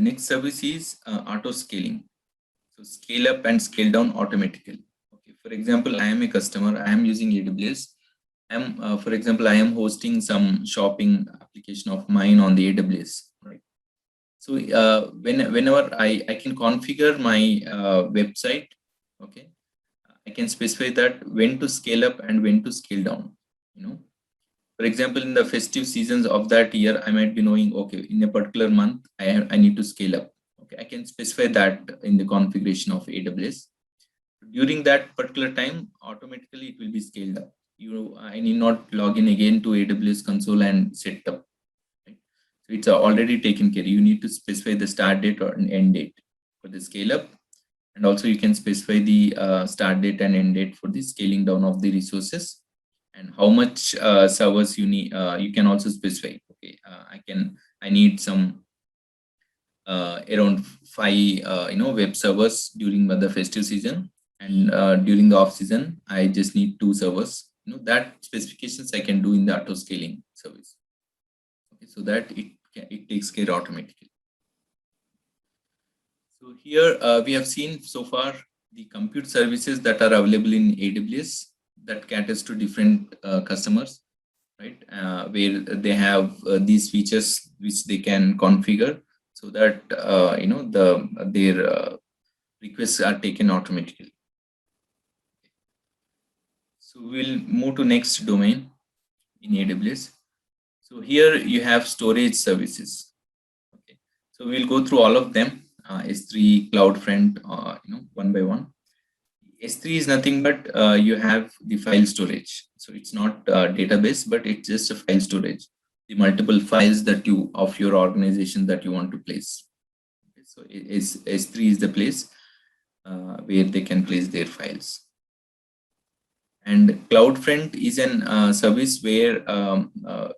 next service is auto scaling. So scale up and scale down automatically. Okay. For example, I am a customer. I am using AWS. For example, I am hosting some shopping application of mine on the AWS. Right. So whenever I can configure my website, okay, I can specify that when to scale up and when to scale down. For example, in the festive seasons of that year, I might be knowing, okay, in a particular month, I need to scale up. Okay, I can specify that in the configuration of AWS. During that particular time, automatically it will be scaled up. I need not log in again to AWS console and set up. Right? So it's already taken care. You need to specify the start date or an end date for the scale up. And also you can specify the start date and end date for the scaling down of the resources. And how much servers you need, you can also specify. Okay, I need some around 5 web servers during the festive season, and during the off season I just need 2 servers. That specifications I can do in the auto scaling service. Okay, so that it takes care automatically. So here we have seen so far the compute services that are available in AWS that caters to different customers, right? Where they have these features which they can configure so that their requests are taken automatically. So we'll move to next domain in AWS. So here you have storage services. Okay, so we'll go through all of them. S3, CloudFront, one by one. S3 is nothing but you have the file storage. So it's not a database, but it's just a file storage. The multiple files that of your organization that you want to place. Okay, so S3 is the place where they can place their files. And CloudFront is an service where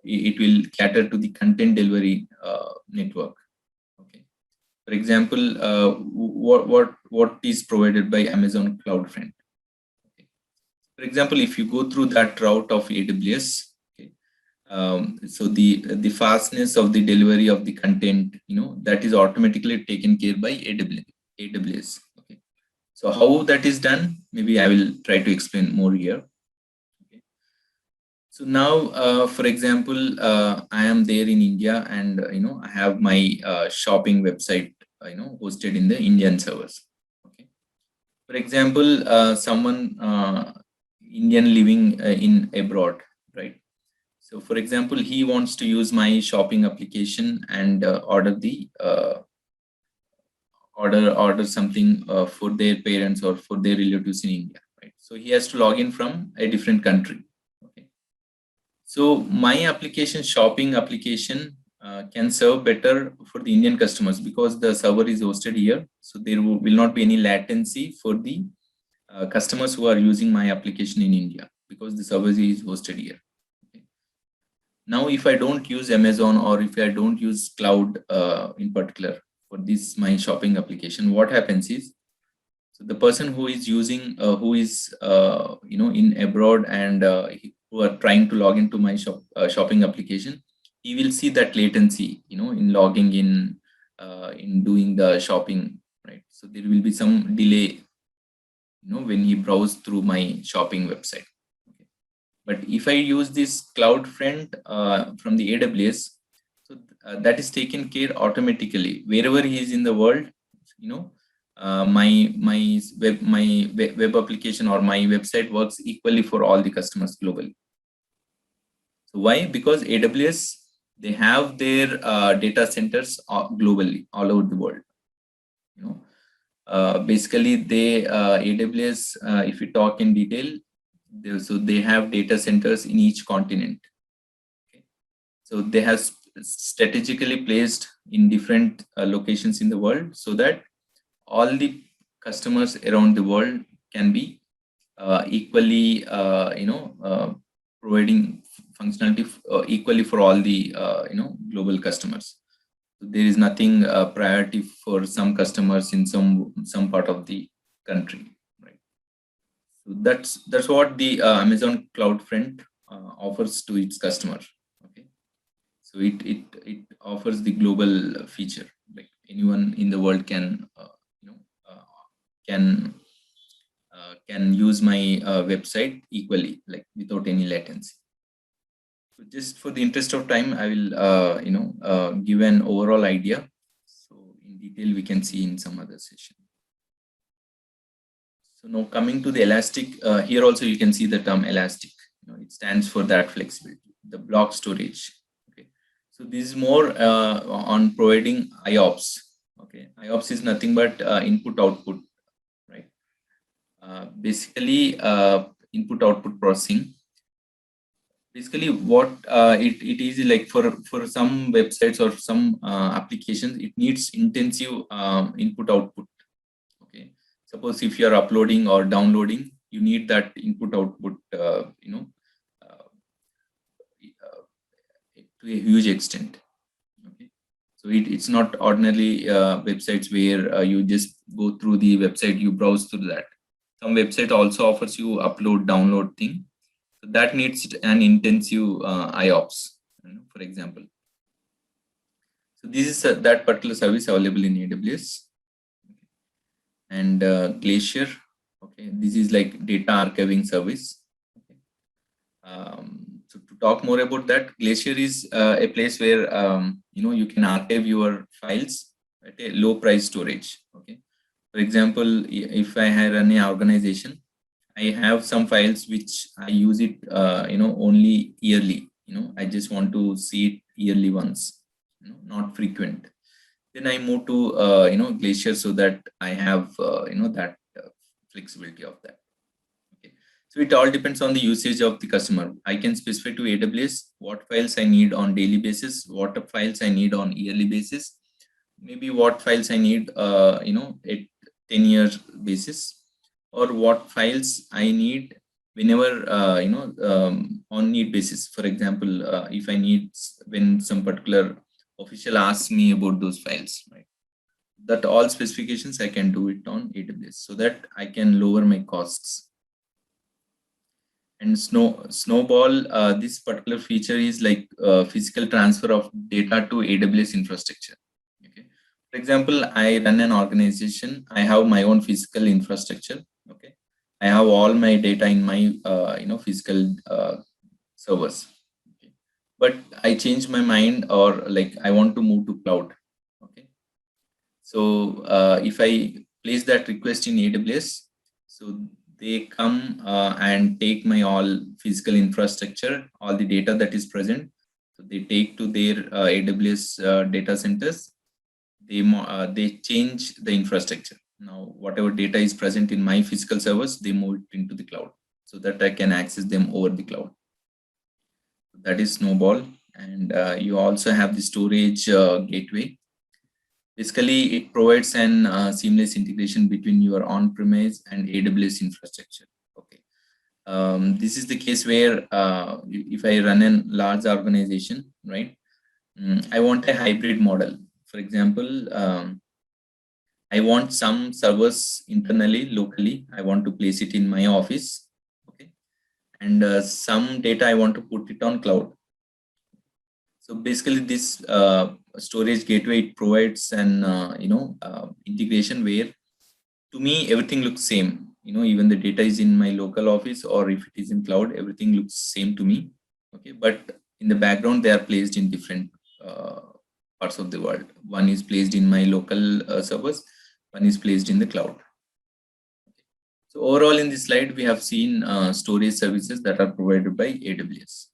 it will cater to the content delivery network. For example, what is provided by Amazon CloudFront? Okay. For example, if you go through that route of AWS, okay, so the fastness of the delivery of the content, that is automatically taken care by AWS. Okay. So how that is done? Maybe I will try to explain more here. Okay. So now, for example, I am there in India, and I have my shopping website hosted in the Indian servers. Okay. For example, someone Indian living in abroad, right? So for example, he wants to use my shopping application and order something for their parents or for their relatives in India, right? So he has to log in from a different country. Okay. So my application, shopping application, can serve better for the Indian customers because the server is hosted here. So there will not be any latency for the customers who are using my application in India because the server is hosted here. Okay. Now, if I don't use Amazon or if I don't use cloud in particular for this my shopping application, what happens is, so the person who is using, who is in abroad and who are trying to log into my shopping application, he will see that latency, in logging in doing the shopping, right? So there will be some delay, when he browses through my shopping website. Okay. But if I use this CloudFront from the AWS, so that is taken care automatically wherever he is in the world. My web application or my website works equally for all the customers globally. So why? Because AWS, they have their data centers globally, all over the world. Basically, AWS, if we talk in detail, they have data centers in each continent. Okay. So they have strategically placed in different locations in the world so that all the customers around the world can be equally, providing functionality equally for all the global customers. So there is nothing priority for some customers in some part of the country, right? So that's what the Amazon CloudFront offers to its customer. Okay, so it offers the global feature. Like anyone in the world can can use my website equally, like without any latency. So just for the interest of time, I will give an overall idea. So in detail, we can see in some other session. So now coming to the elastic, here also you can see the term elastic. It stands for that flexibility, the block storage. Okay, so this is more on providing IOPS. Okay, IOPS is nothing but input output, right? Basically, input output processing. Basically, what it is like for some websites or some applications, it needs intensive input output. Okay, suppose if you are uploading or downloading, you need that input output to a huge extent. Okay, so it's not ordinarily websites where you just go through the website, you browse through that. Some website also offers you upload download thing. So that needs an intensive IOPS, for example. So this is that particular service available in AWS. And Glacier, okay, this is like data archiving service. Okay. So to talk more about that, Glacier is a place where you can archive your files at a low price storage. Okay, for example, if I run an organization, I have some files which I use it, only yearly. I just want to see it yearly once, not frequent. Then I move to, Glacier so that I have, that flexibility of that. Okay. So it all depends on the usage of the customer. I can specify to AWS what files I need on daily basis, what files I need on yearly basis, maybe what files I need, at 10-year basis, or what files I need whenever, on need basis. For example, if I need when some particular official asks me about those files, right? That all specifications I can do it on AWS so that I can lower my costs. And Snowball, this particular feature is like physical transfer of data to AWS infrastructure. Okay. For example, I run an organization. I have my own physical infrastructure. Okay, I have all my data in my physical servers. Okay, but I change my mind, or like I want to move to cloud. Okay, so if I place that request in AWS, so they come and take my all physical infrastructure, all the data that is present. So they take to their AWS data centers. They change the infrastructure. Now, whatever data is present in my physical servers, they move it into the cloud so that I can access them over the cloud. That is Snowball. And you also have the storage gateway. Basically, it provides an seamless integration between your on-premise and AWS infrastructure. Okay. This is the case where if I run a large organization, right, I want a hybrid model. For example, I want some servers internally, locally. I want to place it in my office. Okay, and some data I want to put it on cloud. So basically, this storage gateway, it provides an integration where, to me, everything looks same. Even the data is in my local office, or if it is in cloud, everything looks same to me. Okay, but in the background, they are placed in different parts of the world. One is placed in my local servers, one is placed in the cloud. Okay. So overall, in this slide, we have seen storage services that are provided by AWS.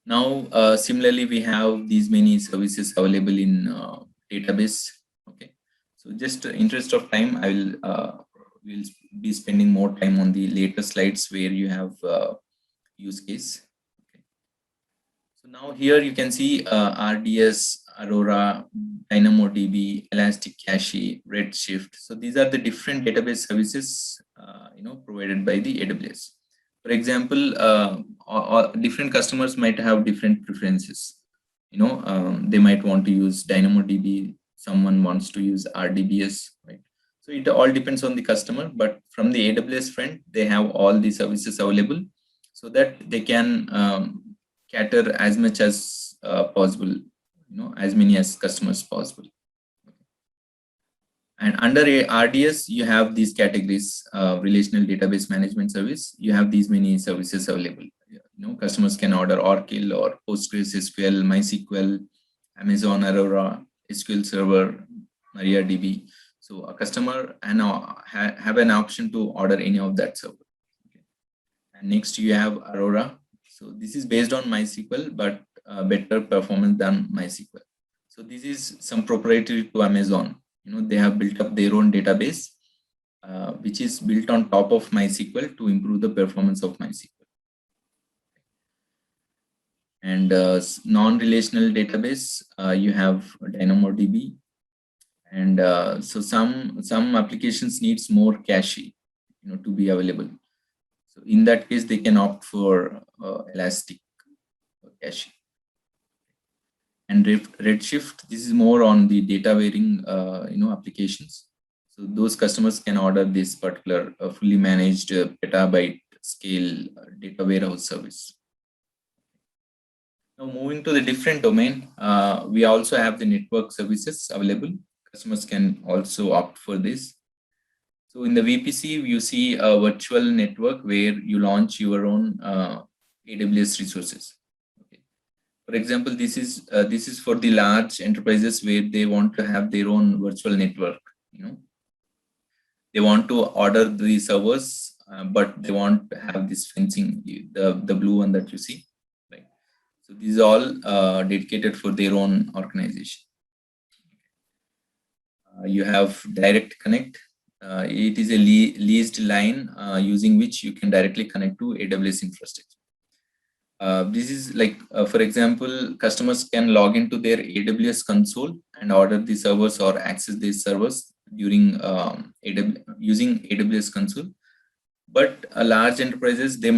Now, similarly, we have these many services available in database. Okay, so just interest of time, I will be spending more time on the later slides where you have use case. Okay. So now here you can see RDS, Aurora, DynamoDB, Elastic Cache, Redshift. So these are the different database services provided by the AWS. For example, different customers might have different preferences. They might want to use DynamoDB. Someone wants to use RDBS, right? So it all depends on the customer. But from the AWS front, they have all the services available so that they can cater as much as possible as many as customers possible. And under a RDS, you have these categories: relational database management service. You have these many services available. Customers can order Oracle or Postgres, SQL, MySQL, Amazon Aurora, SQL Server, MariaDB. So a customer have an option to order any of that server. Okay. And next you have Aurora. So this is based on MySQL, but better performance than MySQL. So this is some proprietary to Amazon. They have built up their own database, which is built on top of MySQL to improve the performance of MySQL. And non-relational database, you have DynamoDB. And so some applications needs more cache, to be available. So in that case, they can opt for Elastic cache. And Redshift, this is more on the data varying, applications. So those customers can order this particular fully managed petabyte scale data warehouse service. Now moving to the different domain, we also have the network services available. Customers can also opt for this. So in the VPC, you see a virtual network where you launch your own AWS resources. For example, this is for the large enterprises where they want to have their own virtual network. They want to order the servers, but they want to have this fencing, the blue one that you see. Right. So these are all dedicated for their own organization. You have direct connect. It is a leased line using which you can directly connect to AWS infrastructure. This is like, for example, customers can log into their AWS console and order the servers or access these servers during using AWS console. But large enterprises, they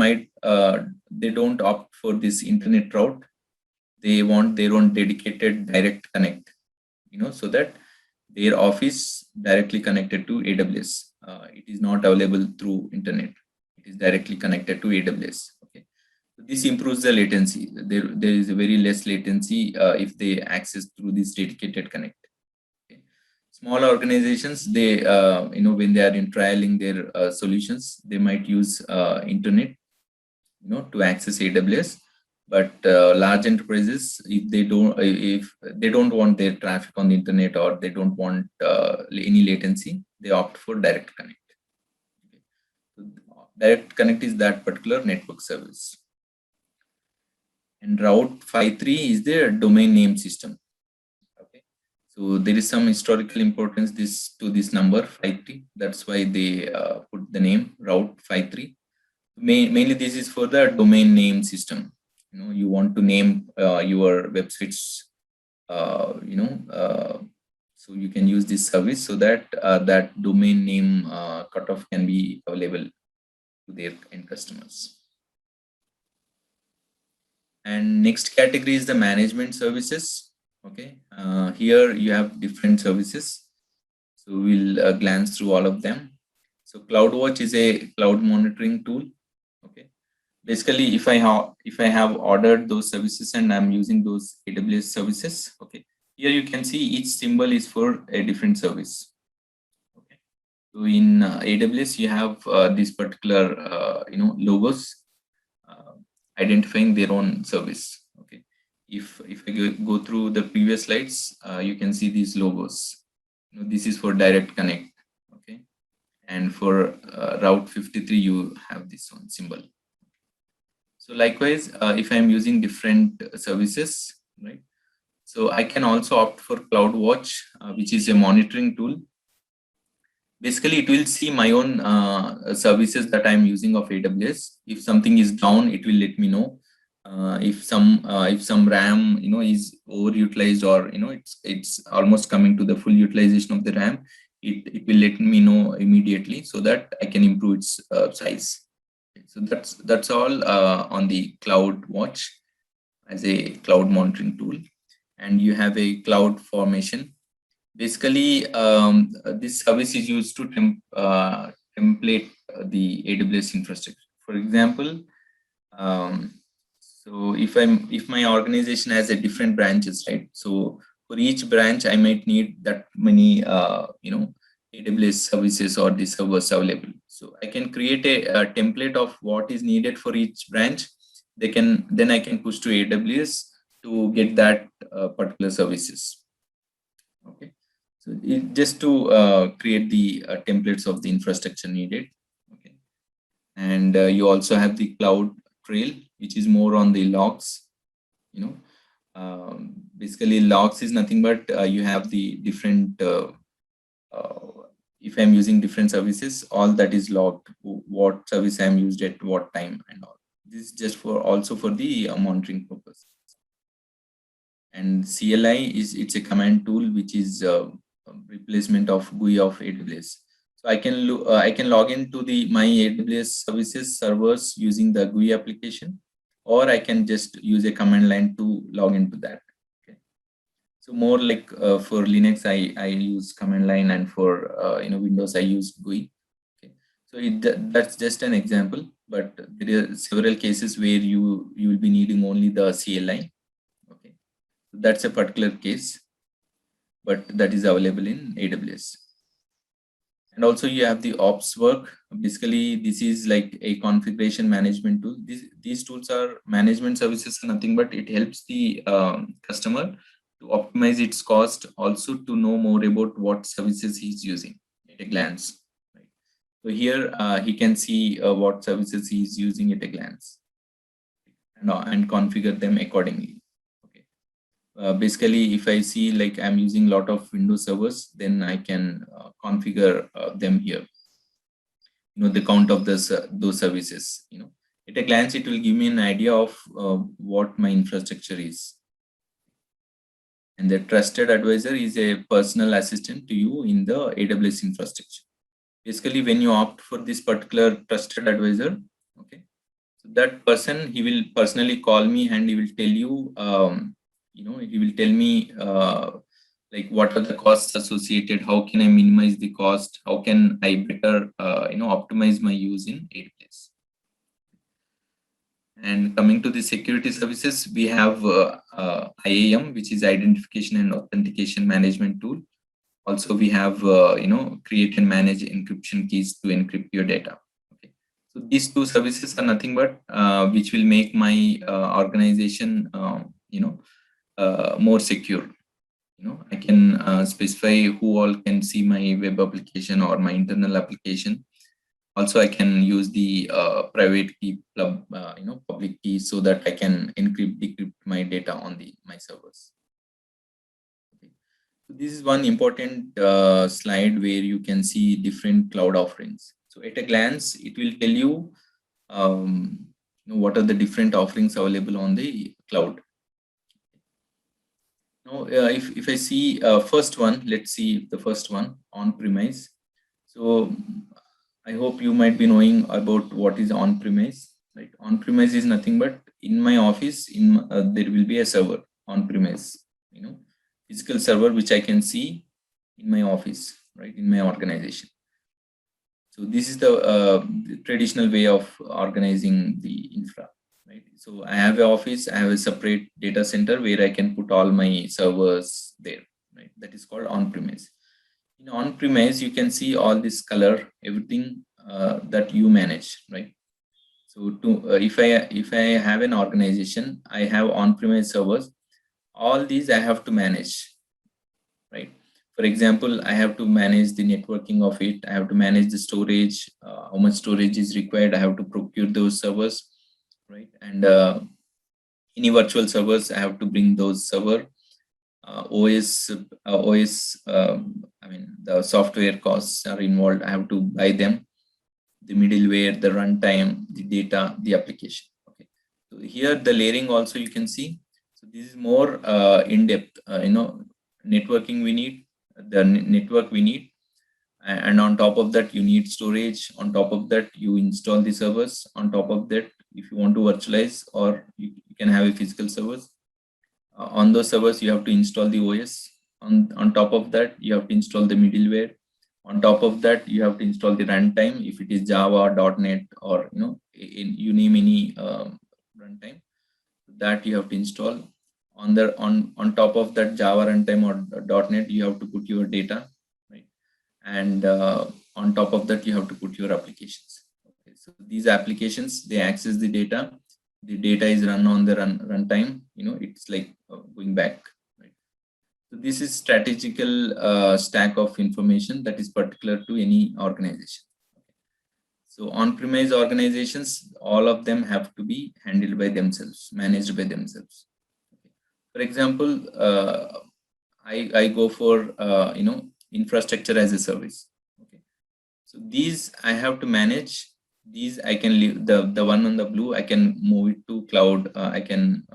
don't opt for this internet route. They want their own dedicated direct connect, so that their office directly connected to AWS. It is not available through internet. It is directly connected to AWS. Okay. This improves the latency. There is a very less latency if they access through this dedicated connect. Okay. Small organizations, they when they are in trialing their solutions, they might use internet, to access AWS. But large enterprises, if they don't want their traffic on the internet, or they don't want any latency, they opt for direct connect. Okay. So direct connect is that particular network service. And route 53 is their domain name system. Okay, so there is some historical importance to this number 53. That's why they put the name route 53. Mainly, this is for the domain name system. You want to name your websites. So you can use this service so that that domain name cutoff can be available to their end customers. And next category is the management services. Okay, here you have different services. So we'll glance through all of them. So CloudWatch is a cloud monitoring tool. Okay, basically, if I have ordered those services and I'm using those AWS services, okay, here you can see each symbol is for a different service. Okay, so in AWS you have these particular logos identifying their own service. Okay, if I go through the previous slides, you can see these logos. This is for direct connect. Okay, and for route 53 you have this one symbol. So likewise, if I'm using different services, right, so I can also opt for CloudWatch, which is a monitoring tool. Basically, it will see my own services that I'm using of AWS. If something is down, it will let me know. If some RAM is overutilized, or it's almost coming to the full utilization of the RAM, it will let me know immediately so that I can improve its size. So that's all on the CloudWatch as a cloud monitoring tool. And you have a cloud formation. Basically, this service is used to template the AWS infrastructure. For example, So if my organization has a different branches, right? So for each branch, I might need that many, AWS services or the servers available. So I can create a template of what is needed for each branch. Then I can push to AWS to get that particular services. Okay. So just to create the templates of the infrastructure needed. Okay. And you also have the cloud trail, which is more on the logs. Basically logs is nothing but you have the different if I'm using different services, all that is logged, what service I'm used at what time and all. This is just for also for the monitoring purpose. And CLI it's a command tool which is replacement of GUI of AWS. So I can log into the my AWS services servers using the GUI application, or I can just use a command line to log into that. Okay. So more like for Linux, I use command line, and for Windows I use GUI. Okay. So that's just an example, but there are several cases where you will be needing only the CLI. Okay. So that's a particular case, but that is available in AWS. And also you have the ops work. Basically, this is like a configuration management tool. These tools are management services, nothing but it helps the customer to optimize its cost, also to know more about what services he's using at a glance. Right? So here he can see what services he's using at a glance, and configure them accordingly. Basically, if I see like I'm using a lot of Windows servers, then I can configure them here. The count of those services. At a glance, it will give me an idea of what my infrastructure is. And the trusted advisor is a personal assistant to you in the AWS infrastructure. Basically, when you opt for this particular trusted advisor, okay, so that person, he will personally call me and he will tell you. He will tell me like what are the costs associated, how can I minimize the cost, how can I better optimize my use in AWS. And coming to the security services, we have IAM, which is identification and authentication management tool. Also, we have create and manage encryption keys to encrypt your data. Okay, so these two services are nothing but which will make my organization more secure. I can specify who all can see my web application or my internal application. Also, I can use the private key, public key, so that I can encrypt, decrypt my data on my servers. Okay. So this is one important slide where you can see different cloud offerings. So at a glance, it will tell you, what are the different offerings available on the cloud. Now, if I see first one, let's see the first one, on-premise. So I hope you might be knowing about what is on-premise. Right? On-premise is nothing but in my office, there will be a server on-premise, physical server which I can see in my office, right, in my organization. So this is the traditional way of organizing the infra. Right? So I have an office, I have a separate data center where I can put all my servers there. Right? That is called on-premise. In on-premise, you can see all this color, everything that you manage, right? So if I have an organization, I have on-premise servers, all these I have to manage, right? For example, I have to manage the networking of it. I have to manage the storage, how much storage is required. I have to procure those servers. Right, and any virtual servers, I have to bring those server. OS, I mean, the software costs are involved. I have to buy them, the middleware, the runtime, the data, the application. Okay, so here the layering also you can see. So this is more in depth. Networking we need, the network we need. And on top of that, you need storage. On top of that, you install the servers. On top of that, if you want to virtualize, or you can have a physical servers. On those servers, you have to install the OS. On top of that, you have to install the middleware. On top of that, you have to install the runtime, if it is Java, .NET, or you name any runtime. that you have to install. On top of that Java runtime or .NET, you have to put your data, right? And on top of that, you have to put your applications. Okay, so these applications, they access the data. The data is run on the runtime. It's like going back. Right? So this is strategical stack of information that is particular to any organization. So on-premise organizations, all of them have to be handled by themselves, managed by themselves. For example, I go for infrastructure as a service. Okay, so these I have to manage. These I can leave the one on the blue. I can move it to cloud. I can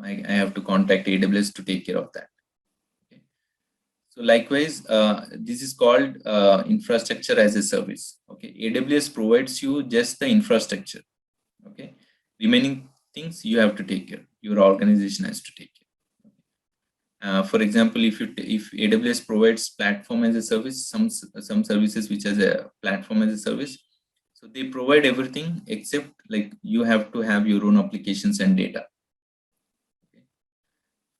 I have to contact AWS to take care of that. So likewise, this is called infrastructure as a service. Okay, AWS provides you just the infrastructure. Okay, remaining things you have to take care. Your organization has to take care. For example, if AWS provides platform as a service, some services which has a platform as a service, so they provide everything except like you have to have your own applications and data.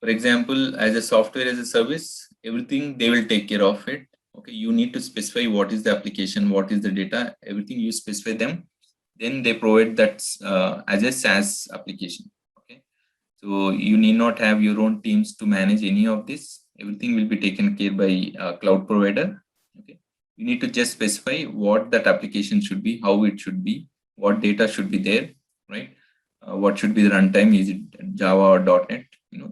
For example, as a software as a service, everything they will take care of it. Okay, you need to specify what is the application, what is the data, everything you specify them. Then they provide that as a SaaS application. Okay, so you need not have your own teams to manage any of this. Everything will be taken care by a cloud provider. Okay, you need to just specify what that application should be, how it should be, what data should be there, right? What should be the runtime? Is it Java or .NET?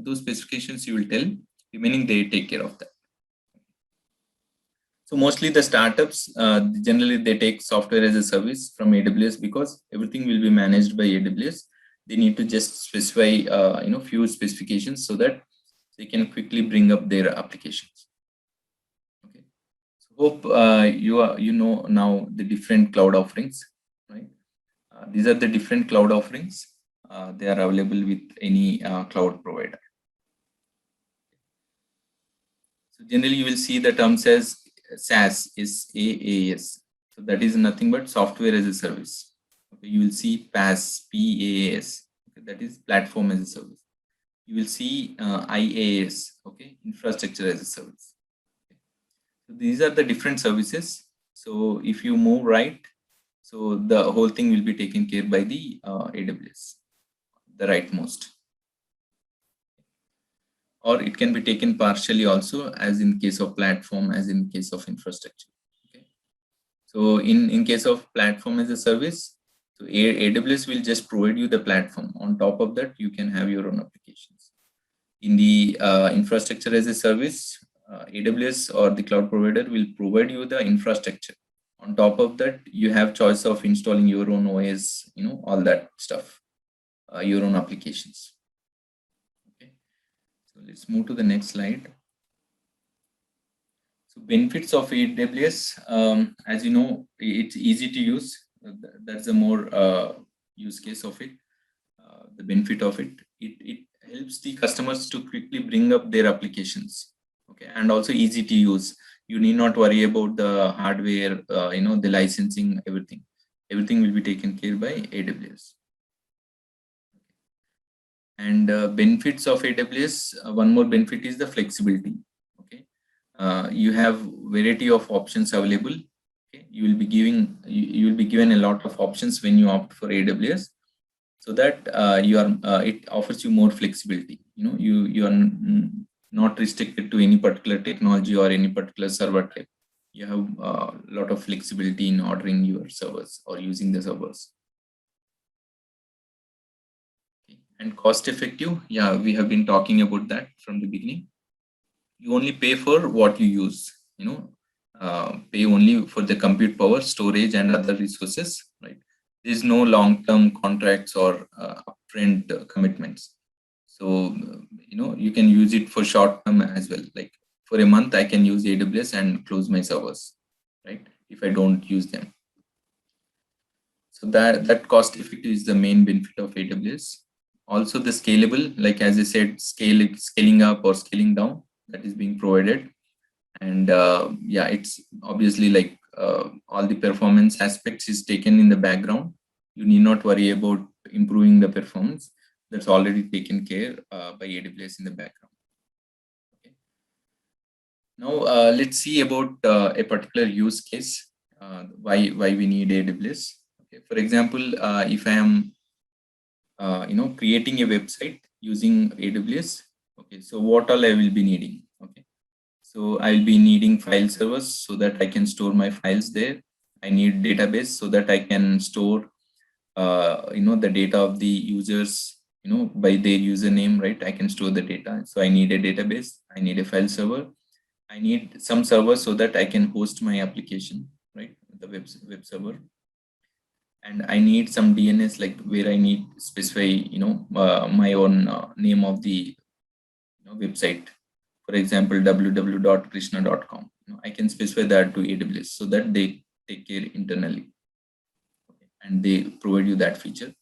Those specifications you will tell. Remaining they take care of that. So mostly the startups generally they take software as a service from AWS because everything will be managed by AWS. They need to just specify few specifications so that they can quickly bring up their applications. Okay, so hope you know now the different cloud offerings, right? These are the different cloud offerings. They are available with any cloud provider. So generally you will see the terms as SaaS is SaaS. So that is nothing but software as a service. Okay, you will see PaaS, PaaS. Okay, that is platform as a service. You will see IaaS, okay, infrastructure as a service. Okay. So these are the different services. So if you move right, so the whole thing will be taken care by the AWS, the rightmost. Or it can be taken partially also, as in case of platform, as in case of infrastructure. Okay. So in case of platform as a service, so AWS will just provide you the platform. On top of that, you can have your own applications. In the infrastructure as a service, AWS or the cloud provider will provide you the infrastructure. On top of that, you have choice of installing your own OS, all that stuff, your own applications. Okay, so let's move to the next slide. So benefits of AWS, as you know, it's easy to use. That's the more use case of it. The benefit of it, it helps the customers to quickly bring up their applications. Okay, and also easy to use. You need not worry about the hardware, the licensing, everything. Everything will be taken care by AWS. And benefits of AWS, one more benefit is the flexibility. Okay, you have variety of options available. Okay, you will be given a lot of options when you opt for AWS, so that it offers you more flexibility. You are not restricted to any particular technology or any particular server type. You have a lot of flexibility in ordering your servers or using the servers. Okay. And cost effective, yeah, we have been talking about that from the beginning. You only pay for what you use, pay only for the compute power, storage, and other resources, right? There is no long-term contracts or upfront commitments. So, you can use it for short term as well. Like for a month, I can use AWS and close my servers, right? If I don't use them. So that cost effective is the main benefit of AWS. Also the scalable, like as I said, scaling up or scaling down, that is being provided. And yeah, it's obviously like all the performance aspects is taken in the background. you need not worry about improving the performance. That's already taken care by AWS in the background. Okay. Now let's see about a particular use case. Why we need AWS. Okay. For example, if I am creating a website using AWS. Okay, so what all I will be needing? Okay, so I will be needing file servers so that I can store my files there. I need database so that I can store the data of the users, by their username, right? I can store the data. So I need a database, I need a file server, I need some server so that I can host my application, right? The web server. And I need some DNS, like where I need specify, my own name of the website. For example, www.krishna.com. I can specify that to AWS so that they take care internally, and they provide you that feature.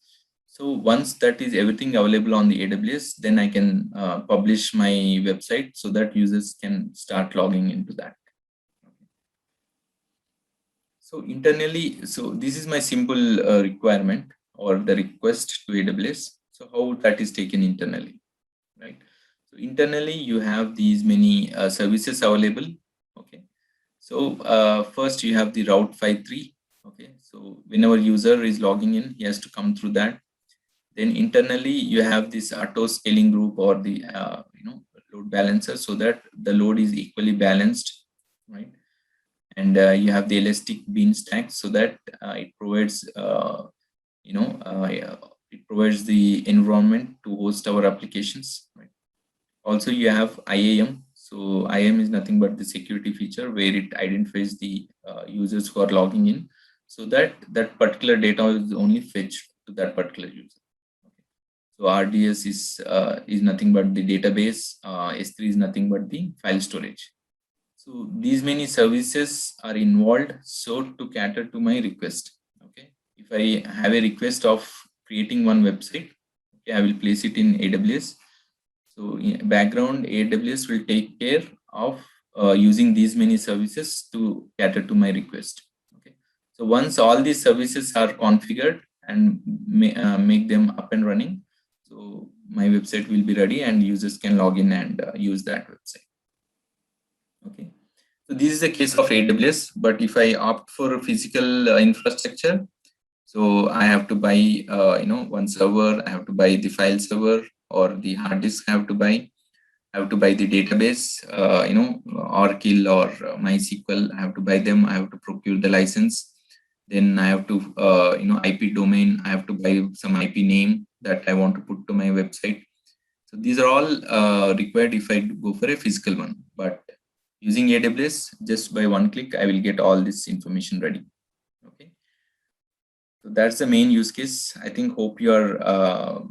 So once that is everything available on the AWS, then I can publish my website so that users can start logging into that. So internally, so this is my simple requirement or the request to AWS. So how that is taken internally, right? So internally, you have these many services available. Okay. So first you have the Route 53. Okay. So whenever user is logging in, he has to come through that. Then internally, you have this auto scaling group or the load balancer, so that the load is equally balanced, right? And you have the elastic bean stack so that it provides it provides the environment to host our applications, right? Also you have IAM. So IAM is nothing but the security feature where it identifies the users who are logging in, so that that particular data is only fetched to that particular user. Okay. So RDS is nothing but the database. S3 is nothing but the file storage. So these many services are involved so to cater to my request. Okay. If I have a request of creating one website, okay, I will place it in AWS. So in background, AWS will take care of using these many services to cater to my request. Okay. So once all these services are configured and make them up and running, so my website will be ready and users can log in and use that website. Okay, so this is the case of AWS, but if I opt for a physical infrastructure, so I have to buy, one server, I have to buy the file server or the hard disk I have to buy. I have to buy the database, Oracle or MySQL, I have to buy them. I have to procure the license. Then I have to, IP domain, I have to buy some IP name that I want to put to my website. So these are all required if I go for a physical one. But using AWS, just by one click, I will get all this information ready. Okay. So that's the main use case. I think hope you are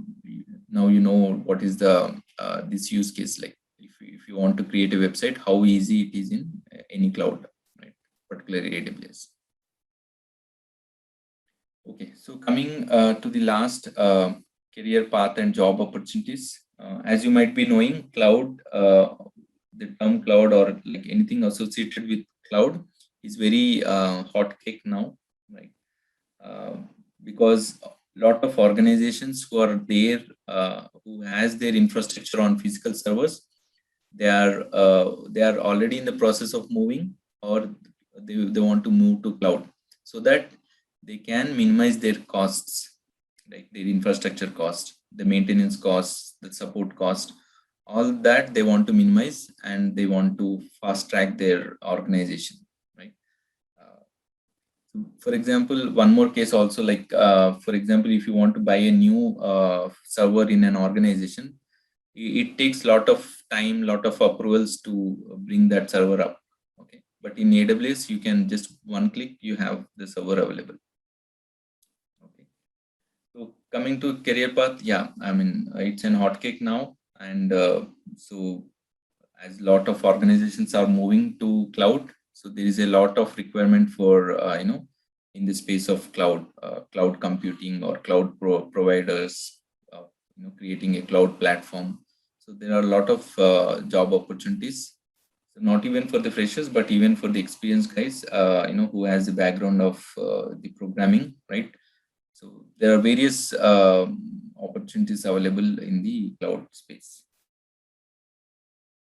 now you know what is the this use case like. If you want to create a website, how easy it is in any cloud, right? Particularly AWS. Okay, so coming to the last career path and job opportunities. As you might be knowing, cloud, the term cloud or like anything associated with cloud is very hot cake now, right? Because a lot of organizations who are there, who has their infrastructure on physical servers, they are already in the process of moving, or they want to move to cloud so that they can minimize their costs, like their infrastructure cost, the maintenance costs, the support cost, all that they want to minimize, and they want to fast track their organization, right? For example, one more case also, like for example, if you want to buy a new server in an organization, it takes a lot of time, lot of approvals to bring that server up. Okay, but in AWS, you can just one click, you have the server available. Okay, so coming to career path, yeah, I mean it's an hotcake now, and so as a lot of organizations are moving to cloud, so there is a lot of requirement for in the space of cloud computing or cloud providers, creating a cloud platform. So there are a lot of job opportunities. So not even for the freshers, but even for the experienced guys, who has a background of the programming, right? So there are various opportunities available in the cloud space.